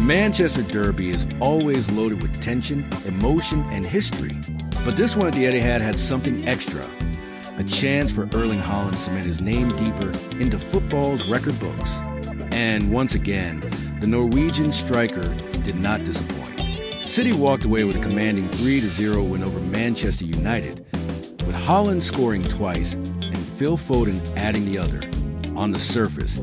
Manchester Derby is always loaded with tension, emotion, and history. But this one at the Etihad had something extra. A chance for Erling Haaland to cement his name deeper into football's record books. And once again, the Norwegian striker did not disappoint. City walked away with a commanding 3-0 win over Manchester United, with Haaland scoring twice and Phil Foden adding the other. On the surface,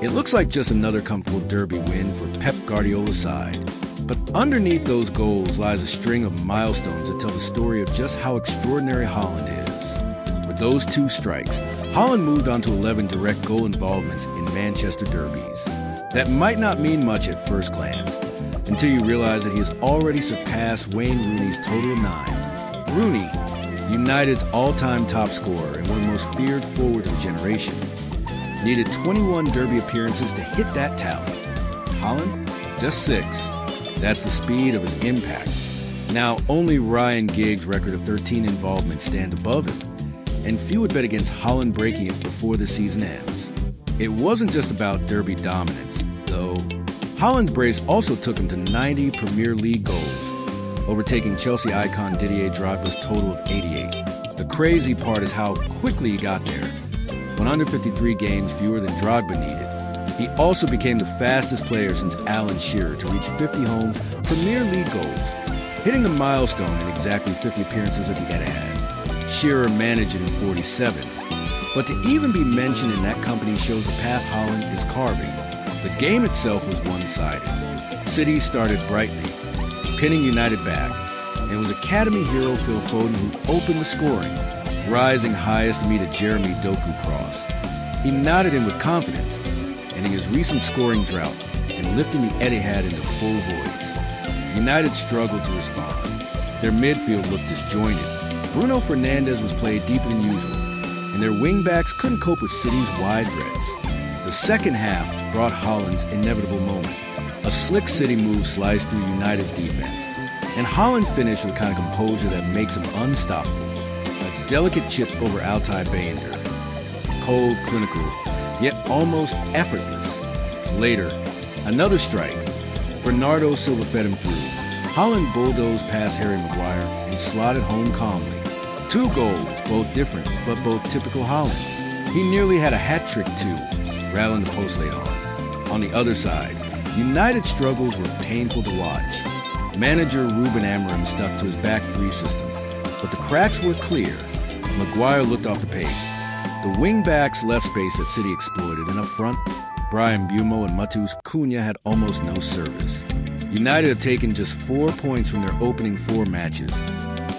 it looks like just another comfortable Derby win for Pep Guardiola's side. But underneath those goals lies a string of milestones that tell the story of just how extraordinary Haaland is. With those two strikes, Haaland moved on to 11 direct goal involvements in Manchester derbies. That might not mean much at first glance, until you realize that he has already surpassed Wayne Rooney's total of 9. Rooney, United's all-time top scorer and one of the most feared forwards of the generation, needed 21 derby appearances to hit that tally. Haaland, just 6. That's the speed of his impact. Now, only Ryan Giggs' record of 13 involvements stands above him, and few would bet against Haaland breaking it before the season ends. It wasn't just about derby dominance, though. Haaland's brace also took him to 90 Premier League goals, overtaking Chelsea icon Didier Drogba's total of 88. The crazy part is how quickly he got there. 153 games fewer than Drogba needed. He also became the fastest player since Alan Shearer to reach 50 home Premier League goals, hitting the milestone in exactly 50 appearances at the Etihad. Shearer managed it in 47. But to even be mentioned in that company shows the path Haaland is carving. The game itself was one-sided. City started brightly, pinning United back, and it was Academy hero Phil Foden who opened the scoring, rising highest to meet a Jeremy Doku cross. He nodded in with confidence, ending his recent scoring drought and lifting the Etihad into full voice. United struggled to respond. Their midfield looked disjointed. Bruno Fernandes was played deeper than usual, and their wingbacks couldn't cope with City's wide threats. The second half brought Haaland's inevitable moment. A slick City move sliced through United's defense, and Haaland finished with the kind of composure that makes him unstoppable. A delicate chip over Altay Bayındır. Cold, clinical, yet almost effortless. Later, another strike. Bernardo Silva fed him through. Haaland bulldozed past Harry Maguire and slotted home calmly. 2 goals, both different, but both typical Haaland. He nearly had a hat trick too, rattling the post late on. On the other side, United's struggles were painful to watch. Manager Ruben Amorim stuck to his back 3 system, but the cracks were clear. Maguire looked off the pace. The wing-backs left space that City exploited, and up front, Bryan Mbeumo and Matheus Cunha had almost no service. United have taken just 4 points from their opening 4 matches,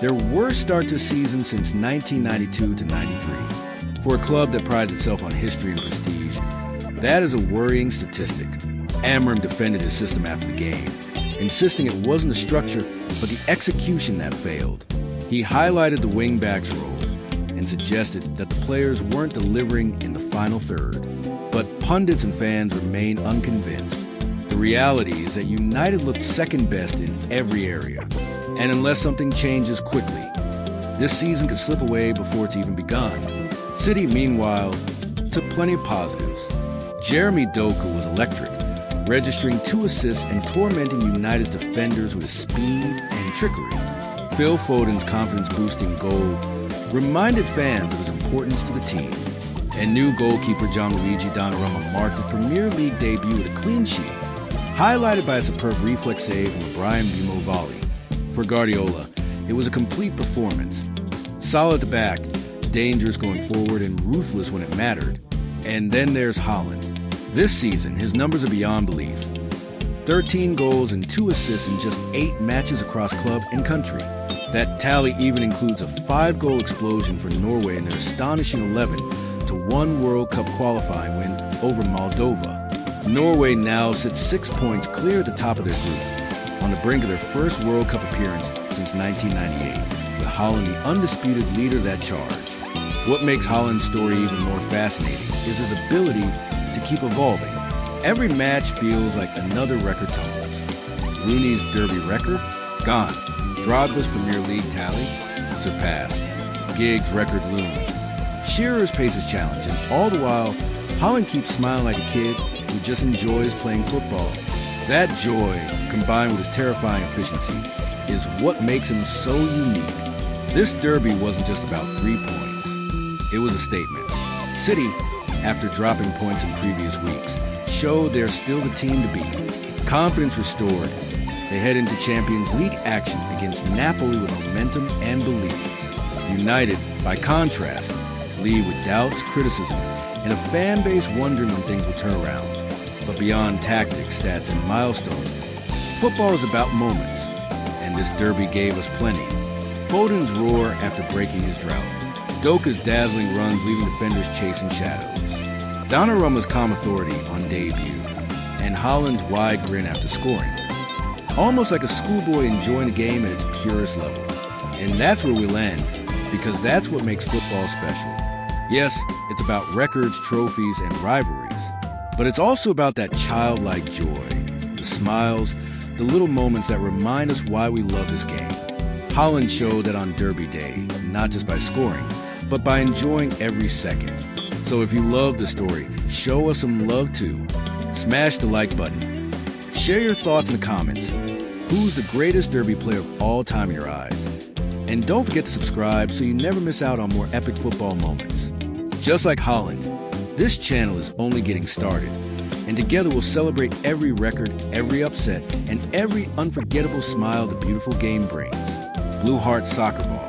their worst start to the season since 1992-93. For a club that prides itself on history and prestige, that is a worrying statistic. Amorim defended his system after the game, insisting it wasn't the structure, but the execution that failed. He highlighted the wing-backs role and suggested that the players weren't delivering in the final third. But pundits and fans remain unconvinced. The reality is that United looked second best in every area. And unless something changes quickly, this season could slip away before it's even begun. City, meanwhile, took plenty of positives. Jeremy Doku was electric, registering 2 assists and tormenting United's defenders with his speed and trickery. Phil Foden's confidence-boosting goal reminded fans of his importance to the team. And new goalkeeper Gianluigi Donnarumma marked the Premier League debut with a clean sheet, highlighted by a superb reflex save from a Bryan Mbeumo volley. For Guardiola, it was a complete performance. Solid at the back, dangerous going forward, and ruthless when it mattered. And then there's Haaland. This season, his numbers are beyond belief. 13 goals and 2 assists in just 8 matches across club and country. That tally even includes a 5-goal explosion for Norway in their astonishing 11-1 World Cup qualifying win over Moldova. Norway now sits 6 points clear at the top of their group, on the brink of their first World Cup appearance since 1998, with Haaland the undisputed leader of that charge. What makes Haaland's story even more fascinating is his ability to keep evolving. Every match feels like another record tumbles. Rooney's Derby record? Gone. Drogba's Premier League tally? Surpassed. Giggs' record looms. Shearer's pace is challenged, and all the while, Haaland keeps smiling like a kid who just enjoys playing football. That joy, combined with his terrifying efficiency, is what makes him so unique. This derby wasn't just about 3 points. It was a statement. City, after dropping points in previous weeks, showed they're still the team to beat. Confidence restored. They head into Champions League action against Napoli with momentum and belief. United, by contrast, lead with doubts, criticism, and a fan base wondering when things will turn around. But beyond tactics, stats, and milestones, football is about moments, and this derby gave us plenty. Foden's roar after breaking his drought. Doka's dazzling runs leaving defenders chasing shadows. Donnarumma's calm authority on debut, and Haaland's wide grin after scoring. Almost like a schoolboy enjoying a game at its purest level. And that's where we land, because that's what makes football special. Yes, it's about records, trophies, and rivalries. But it's also about that childlike joy, the smiles, the little moments that remind us why we love this game. Haaland showed that on Derby Day, not just by scoring, but by enjoying every second. So if you love the story, show us some love too. Smash the like button. Share your thoughts in the comments. Who's the greatest Derby player of all time in your eyes? And don't forget to subscribe so you never miss out on more epic football moments. Just like Haaland, this channel is only getting started, and together we'll celebrate every record, every upset, and every unforgettable smile the beautiful game brings. Blue Heart Soccer Ball.